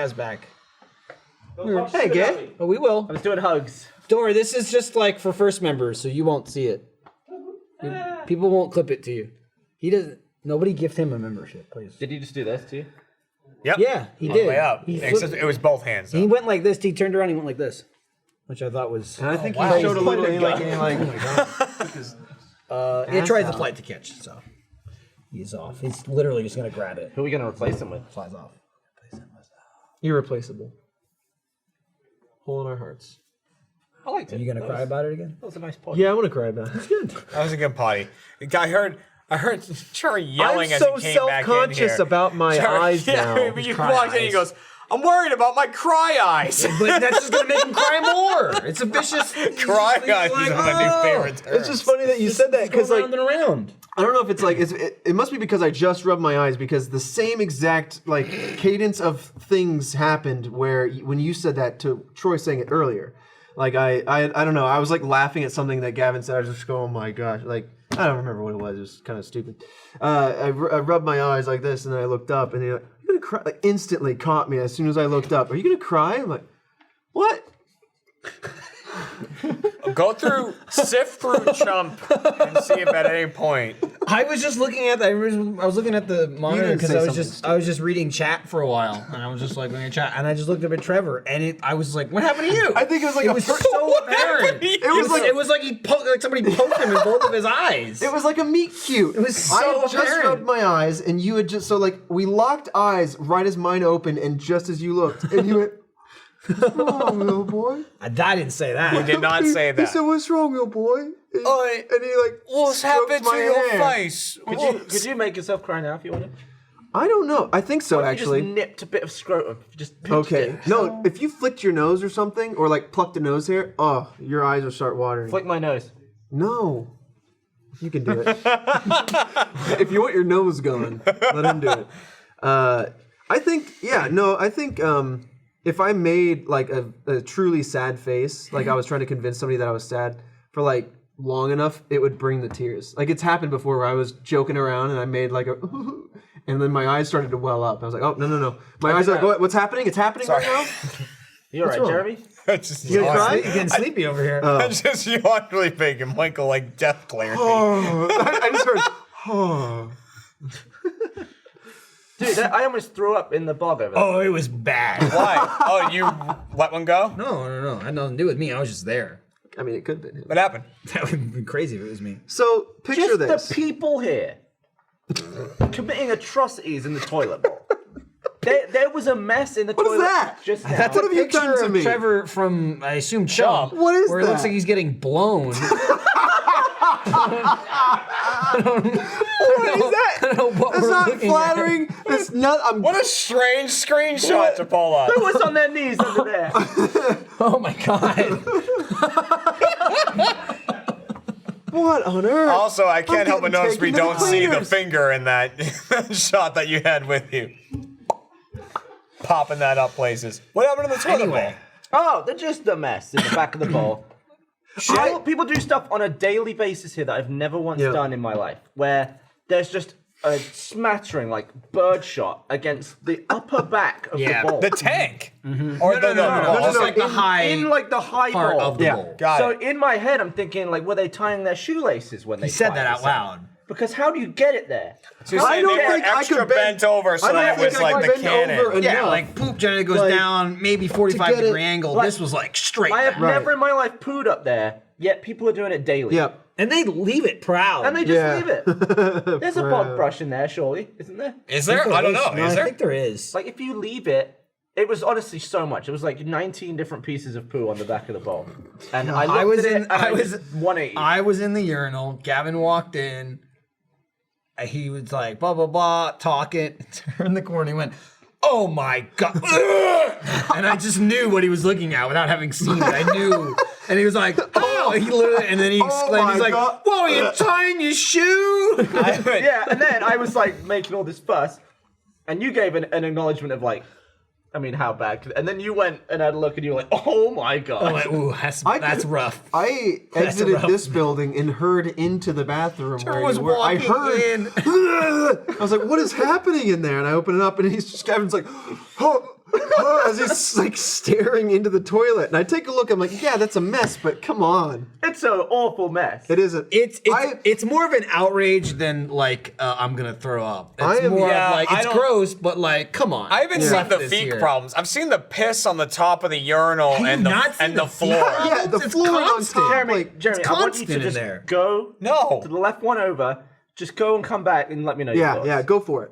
Gaz back. Hey, Gay. Oh, we will. I was doing hugs. Dora, this is just like for first members, so you won't see it. People won't clip it to you. He doesn't. Nobody gift him a membership, please. Did you just do this to you? Yep. Yeah, he All did. the way up. He Except it was both hands. Though. He went like this. He turned around. He went like this, which I thought was. And I think wow. he showed a little like. It tries the flight to catch, so he's off. He's literally just gonna grab it. Who are we going to replace him with? Flies off. Irreplaceable. Hole in our hearts. I liked it. Are you gonna cry about it again? That was a nice point. Yeah, I want to cry about it. It's good. That was a good potty. I heard Charlie yelling I'm as so he came back in here. self-conscious about my eyes now. But you walked in and he goes, I'm worried about my cry eyes. But that's just gonna make him cry more. It's a vicious Cry eyes is my new favorite term. It's just funny that you said that because like round and around. I don't know if it's like it must be because I just rubbed my eyes because the same exact like cadence of things happened where when you said that to Troy saying it earlier. Like I don't know. I was like laughing at something that Gavin said. I was just going, oh my gosh. Like I don't remember what it was. It was kind of stupid. I rubbed my eyes like this and then I looked up and he like, you're gonna cry. Like instantly caught me as soon as I looked up. Are you gonna cry? I'm like, what? Sift through Chump and see if at any point. I was just looking at I was looking at the monitor didn't because say I was just reading chat for a while, and I was just like looking at chat, and I just looked up at Trevor, and I was like, "What happened to you?" I think it was like it was so apparent. It was like somebody poked him in both of his eyes. It was like a meet cute. It was so I had just apparent. rubbed my eyes, and you had just we locked eyes right as mine opened, and just as you looked, and you went, "What's wrong, little boy?" I didn't say that. He did not say He that. said, "What's wrong, little boy?" And, Oi, and he like, what's stroked happened my to your hair. face? Could you make yourself cry now if you wanted? I don't know. I think so, What if actually. you just nipped a bit of scrotum. You just pinched Okay. it. No, if you flicked your nose or something, or like plucked a nose hair, oh, your eyes will start watering. Flick my nose. No. You can do it. If you want your nose going, let him do it. I think, if I made like a truly sad face, like I was trying to convince somebody that I was sad for like long enough, it would bring the tears. Like it's happened before where I was joking around and I made like a, and then my eyes started to well up. I was like, oh, no. My eyes are like, what's happening? It's happening right now? You alright, wrong? Jeremy? Just You gonna cry? You're getting sleepy over here. That's just yawned really big and Michael like death glared me. Oh, I just heard, oh. Dude, I almost threw up in the bog over there. Oh, it was bad. Why? Oh, you let one go? No. It had nothing to do with me. I was just there. I mean, it could have been him. What happened? That would have been crazy if it was me. So, picture Just this. the people here committing atrocities in the toilet bowl. There was a mess in the What is toilet. that? Just now. That's What a have you picture done to of me? Trevor from, I assume, Chump. What is where it looks that? like he's getting blown. What is that? I don't know what That's we're not looking flattering. That's not. What a strange screenshot to pull up. Who was on their knees under there? at. Oh my god. What on earth? Also, I can't help but getting notice we taken to don't the see the cleaners. finger in that shot that you had with you. Popping that up places. What happened to the toilet Anyway. Oh, they're just a mess in the back of the bowl. People do stuff on a daily basis here that I've never once done in my life, where there's just a smattering, like birdshot, against the upper back of the bowl. The tank? Or the No, just like the high in like the high part bowl. of the bowl. Got So it. in my head, I'm thinking, like, were they tying their shoelaces when they He said tried that out this loud. Because how do you get it there? So you're I saying don't they were think I extra could bend- bent over so I don't that it think was I like could the bend over cannon. Yeah, enough. like poop generally goes Like, down maybe 45 get it- degree angle. like- This was like straight I have back. never in my life pooed up there, yet people are doing it daily. Yep. And they leave it proud. And they just Yeah. leave it. There's a bog brush in there, surely, isn't there? Is there? I don't know. No, Is I there? think there is. Like, if you leave it, it was honestly so much. It was like 19 different pieces of poo on the back of the bowl. And I looked I was at in- it, and I I was- was 180. I was in the urinal. Gavin walked in. He was like, blah, blah, blah, talking. Turned the corner. He went, oh my God. And I just knew what he was looking at without having seen it. I knew. And he was like, oh, he literally, and then he exclaimed, my he's like, God. whoa, you're tying your shoe? Yeah, and then I was like making all this fuss, and you gave an acknowledgement of like, I mean, how bad? And then you went and had a look, and you were like, oh my God. I'm like, ooh, that's rough. I exited rough. this building and heard into the bathroom where was you were. I walking heard. in. I was like, "What is happening in there?" And I open it up, and Gavin's like, "Oh, As he's like staring into the toilet, and I take a look. I'm like, yeah, that's a mess, but come on, It's an awful mess. it isn't. It's more of an outrage than like I'm gonna throw up. It's I am- more Yeah, of like I it's don't- gross, but like come on. I haven't seen Left the this feet here. problems. I've seen the piss on the top of the urinal Have and you the not seen and the the feet floor. problems? Yeah, the It's floor on constant. top. Jeremy, Like, Jeremy, I want you constant to in just there. go No. to the left one over. Just go and come back and let me know. your yeah, thoughts. yeah, go for it.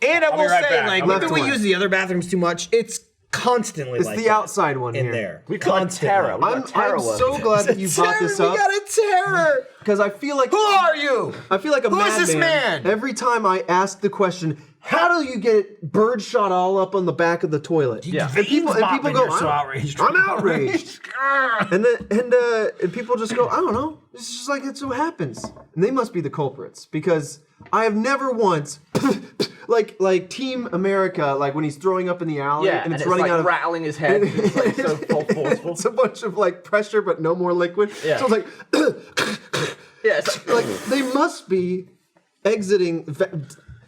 And I I'll be will right say, back. like, I'll be maybe right we back. use the other bathrooms too much. It's constantly It's like the that outside one in here. there. We've got a terror. We've got I'm terror work. so glad that you brought this up We got a terror. because I feel like Who are you? I feel like a Who is this madman man? every time I ask the question, how do you get bird shot all up on the back of the toilet? Yeah. And people go, You're so outraged. I'm outraged. and people just go, I don't know. It's just like it so happens. And they must be the culprits because I have never once like Team America, like when he's throwing up in the alley Yeah, and it's it's running like out of rattling his head. It's like so forceful. it's a bunch of like pressure but no more liquid. Yeah. So it's like Yeah, it's like they must be exiting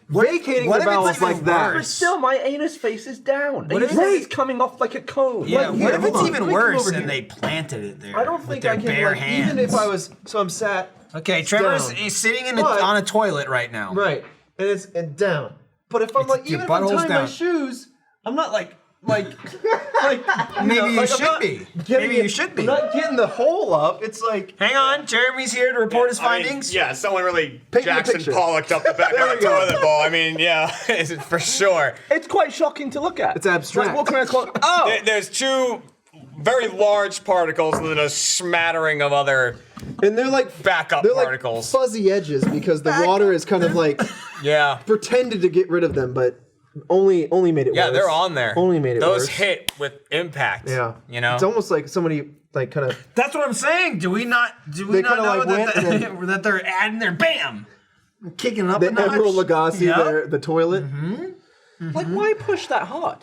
vacating what the if it's bowels even like that. But still, my anus face is down. What And if you said it's- it's coming off like a cone. Yeah, Like, what if hold it's on. even Let me come worse over and here. they planted it there? I don't with think their I can bare like hands. even if I was so I'm sat Okay, Trevor's down. he's sitting But- on a toilet right now. right and it's and down. But if I'm It's- like your even if I'm butthole's tying my down. shoes, I'm not like like Maybe you I'm should not be. getting Maybe you it- should be. I'm not getting the hole up. It's like Hang on, Jeremy's here to report his I mean, findings. yeah, someone really Paint me a Jackson picture. Pollocked up the back There of we the go. toilet bowl. I mean, yeah, for sure. It's quite shocking to look at. It's abstract. Like walking around going, oh, There's two very large particles and then a smattering of other and they're like backup they're particles. like fuzzy edges because the water is kind of like Yeah. pretended to get rid of them, but only made it worse. Yeah, they're on there. Only made it Those worse. hit with impact. Yeah. You know? It's almost like somebody like kind of That's what I'm saying. Do we not They know kinda, like, went that, and that they're adding their bam, kicking up the a notch? Emerald Lagasse, Yep. the toilet. like why push that hard?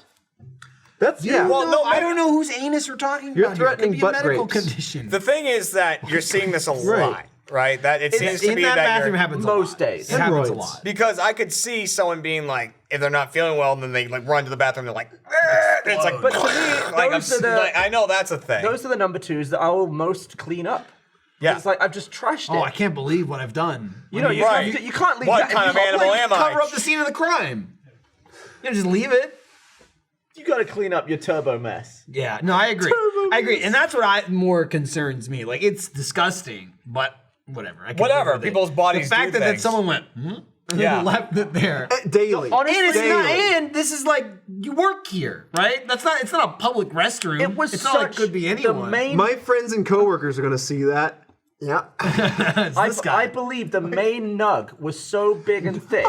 That's yeah. Well, no, I don't know whose anus we're talking You're about. here. It could threatening be a butt medical grapes. condition. The thing is that you're seeing this a lot, right? That it seems to in be that that bathroom you're, happens Most a lot. days. It happens a Hemorrhoids. lot. because I could see someone being like, if they're not feeling well, then they like run to the bathroom. They're like, "Argh," and it's like, But to me, like, those are the- like, I know that's a thing. Those are the number twos that I will most clean up. Yeah. It's like I've just trashed it. Oh, I can't believe what I've done. You know, you, Right. you can't leave What that. kind of you can't animal leave- am I? Cover up the scene of the crime. You know, just leave it. You got to clean up your turbo mess. Yeah, no, I agree. I agree, and that's what more concerns me. Like, it's disgusting, but whatever. I can Whatever, live with it. people's bodies The fact do that things. someone went, and Yeah. then left it there. daily. Honestly, And it's not. Daily. And this is like you work here, right? That's not. It's not a public restroom. it was It's such not like it could be anyone. the main. My friends and coworkers are gonna see that. Yeah. It's this guy. I believe the main nug was so big and thick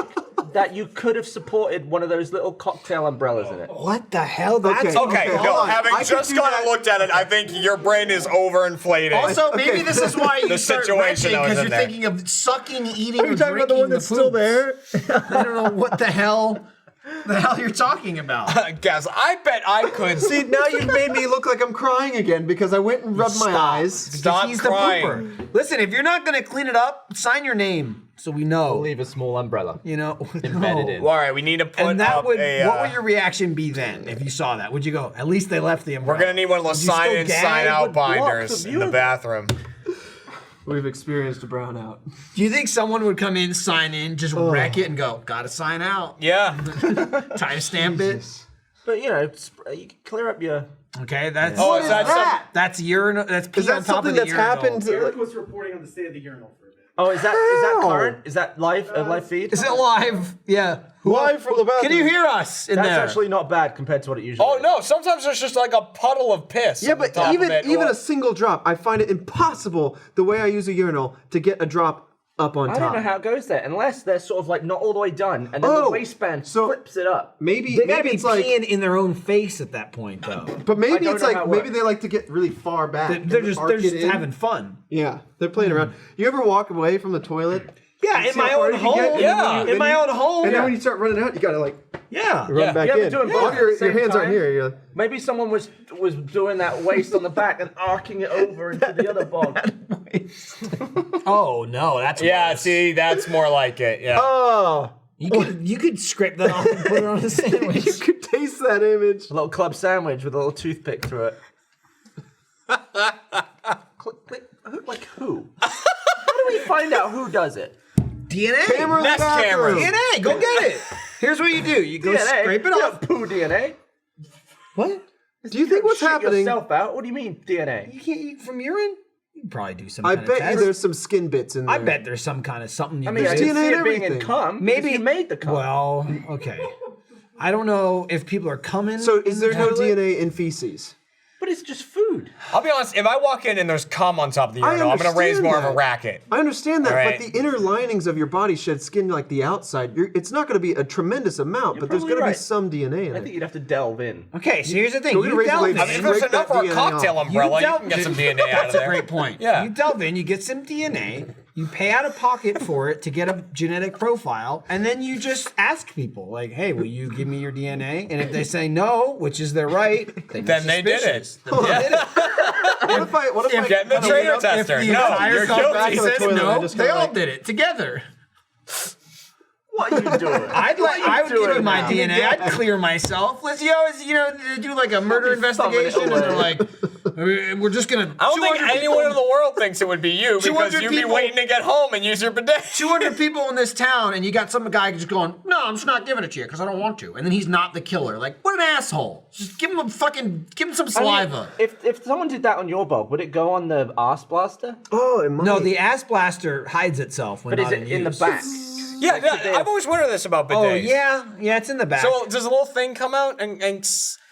that you could have supported one of those little cocktail umbrellas in it. What the hell? That's Okay. Okay, hold no, on. having I can just do kind that. of looked at it, I think your brain is overinflated. Also, Okay. maybe this is why you The start situation retching that was because in you're there. thinking of sucking, eating, Are you or talking about the drinking one that's still poops. there? I don't know what the hell you're talking about. Guess I bet I could See, now you've made me look like I'm crying again because I went and rubbed my eyes. Stop He's crying. the pooper. Listen, if you're not gonna clean it up, sign your name so we know. Leave a small umbrella. You know, Embedded in. All right, we need to put And that up would. a. What would your reaction be then if you saw that? Would you go? At least they left the umbrella. We're gonna need one of those Would you still sign in, gag? sign out Would block binders the in the view. bathroom. We've experienced a brownout. Do you think someone would come in, sign in, just wreck it, and go, "Gotta sign out"? Yeah. Timestamp it. But you know, you can clear up your. Okay, that's Oh, is that that? that's urinal. That's pee Is that on top something of the that's urinal. happened? Eric was reporting on the state of the urinal for a bit. Oh, is that Ow. current? Is that live? A live feed? Is it live? Yeah. Live from the bathroom. Can you hear us in That's there? actually not bad compared to what it usually Oh is. no! Sometimes there's just like a puddle of piss. Yeah, on the but top even of it. a single drop, I find it impossible the way I use a urinal to get a drop up on I top. don't know how it goes there, unless they're sort of like not all the way done, and then Oh, the waistband so- flips it up. Maybe They gotta maybe be it's like, peeing in their own face at that point, though. but I maybe don't it's know like how it maybe works. they like to get really far back. They're and just arc they're it just in. having fun. Yeah, they're playing around. You ever walk away from the toilet? Yeah, and in see my how far own you can get, home. and then Yeah. when In my own home. And then Yeah. when you start running out, you gotta like Yeah. run back You have to in. do it both Oh, at your the same hands aren't time. here. You're like, Maybe someone was doing that waist on the back and arcing it over into the other bog. Oh no, that's Yeah, worse. see, that's more like it. Yeah. oh, You could scrape that off and put it on a sandwich. You could taste that image. A little club sandwich with a little toothpick through it. Like who? How do we find out who does it? DNA. Camera in the Next bathroom. camera. DNA. Go get it. Here's what you do. You go DNA. scrape it You off. got poo DNA. What? Do you think what's Shit happening? yourself out? What do you mean DNA? You can't eat from urine? You can probably do some I kind of bet test. you there's some skin bits in there. I bet there's some kind of something you I mean, can I do. can DNA see and it being in everything. cum. Maybe because you made the cum. Well, okay. I don't know if people are coming. So is there no toilet. DNA in feces? But it's just food. I'll be honest, if I walk in and there's cum on top of the urinal, I'm going to raise understand more of a that. racket. I understand that, All right. but the inner linings of your body shed skin like the outside. It's not going to be a tremendous amount, but there's probably going to be right. some DNA in I it. think you'd have to delve in. Okay, so here's the thing. Go get a You razor delve blade in. and I mean, if there's Break enough that for a DNA cocktail off. umbrella, you delve- can get some DNA out of That's there. a great point. Yeah. You delve in, you get some DNA, you pay out of pocket for it to get a genetic profile, and then you just ask people, like, hey, will you give me your DNA? And if they say no, which is their right, Then they did it. suspicious. Then they did it. What if I Get the traitor tester. If the No, entire you're company guilty. says toilet, I no, just they kinda all like- did it together. What are you doing? I would give them my now? DNA. I'd clear myself. Let's they do like a murder thumbing it investigation, and they're away. like, we're just gonna. I don't think 200 anyone people- in the world thinks it would be you because 200 you'd be people- waiting to get home and use your bidet. 200 people in this town, and you got some guy just going, no, I'm just not giving it to you because I don't want to. And then he's not the killer. Like, what an asshole. Just give him some I mean, saliva. if someone did that on your bob, would it go on the arse blaster? Oh, it might. No, the ass blaster hides itself when But is not it in the use. back? Yeah, I've always wondered this about bidets. Oh, yeah, it's in the back. So does a little thing come out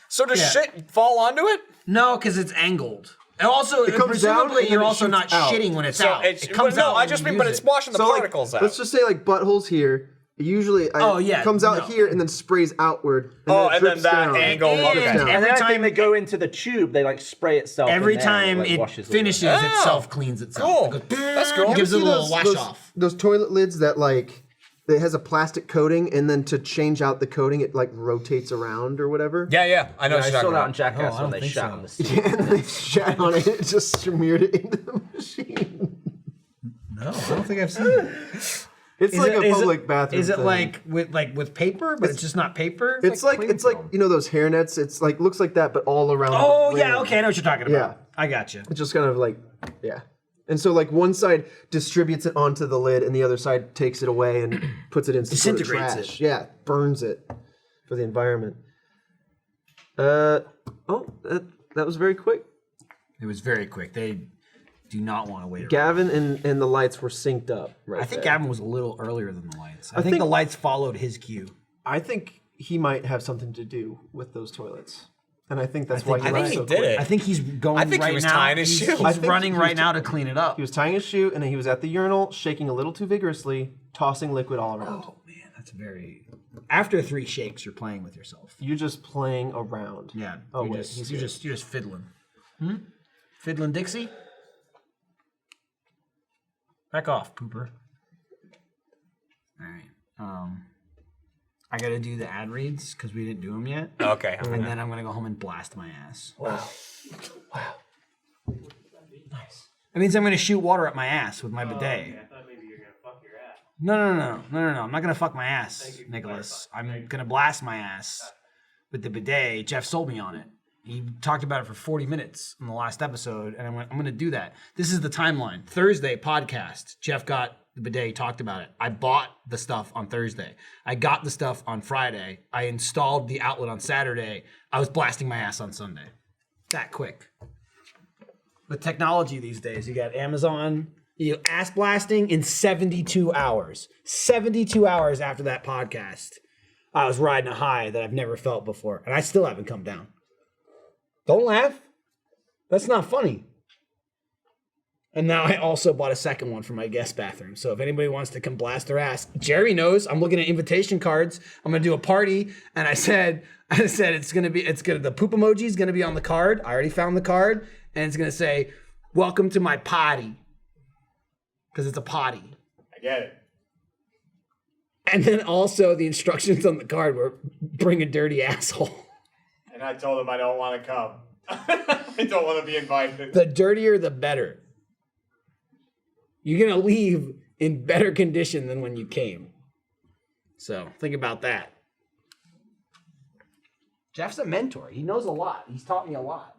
so does Yeah. shit fall onto it? No, because it's angled. And also, It comes down presumably, and you're then it also shoots not out. shitting when it's So out. it's It comes out. I when just you mean, but use it's it. washing the So particles out. let's just say like buttholes here. Usually, it comes out no. here and then sprays outward. And Oh, then it and then drips that down. angle. And Okay. down. And every then I time think they go into the tube, they like spray itself. Every in there, and time like, it washes away. finishes, Oh. it self-cleans itself. Cool. It goes, That's cool. Gives it a See little wash those, off. Those toilet lids that like it has a plastic coating, and then to change out the coating, it like rotates around or whatever. Yeah, I know I what you're saw talking that on about. Jackass Oh, I when don't they think shot so. on the seat. And they shat on it, it just smeared it into the machine. No, I don't think I've seen it. It's like a public bathroom. Is it thing. like with paper, but it's just not paper? It's like you know those hairnets. It's like looks like that, but all around. Oh the yeah, rim. okay, I know what you're talking about. Yeah. I got you. It's just kind of like and so like one side distributes it onto the lid, and the other side takes it away and puts it in some sort of Disintegrates trash. it. Yeah, burns it for the environment. That was very quick. It was very quick. They do not want to wait. around. Gavin and the lights were synced up. Right. I think there. Gavin was a little earlier than the lights. I think think- the lights followed his cue. I think he might have something to do with those toilets, and I think that's why he I left think so he did quick. it. I think he's going I think he right was now. tying his shoe. He's I think running he was right now to clean it up. He was tying his shoe, and then he was at the urinal, shaking a little too vigorously, tossing liquid all around. Oh man, that's very. After 3 shakes, you're playing with yourself. You're just playing around. Yeah. Oh, you're wait, just, he's you're good. just fiddling. Fiddling Dixie. Back off, pooper. All right. I gotta do the ad reads because we didn't do them yet, Okay. and then I'm gonna go home and blast my ass. Wow. That means I'm gonna shoot water up my ass with my bidet. I thought maybe you were gonna fuck your ass. No. I'm not gonna fuck my ass, Nicholas. I'm gonna blast my ass with the bidet. Jeff sold me on it. He talked about it for 40 minutes in the last episode, and I went, I'm gonna do that. This is the timeline. Thursday podcast. Jeff got the bidet, he talked about it. I bought the stuff on Thursday. I got the stuff on Friday. I installed the outlet on Saturday. I was blasting my ass on Sunday. That quick. With technology these days, you got Amazon, ass blasting in 72 hours. 72 hours after that podcast, I was riding a high that I've never felt before, and I still haven't come down. Don't laugh. That's not funny. And now I also bought a second one for my guest bathroom. So if anybody wants to come blast their ass, Jerry knows. I'm looking at invitation cards. I'm gonna do a party, and I said the poop emoji is gonna be on the card. I already found the card, and it's gonna say, "Welcome to my potty," because it's a potty. I get it. And then also the instructions on the card were, "Bring a dirty asshole." And I told him I don't want to come. I don't want to be invited. The dirtier, the better. You're gonna leave in better condition than when you came. So think about that. Jeff's a mentor. He knows a lot. He's taught me a lot.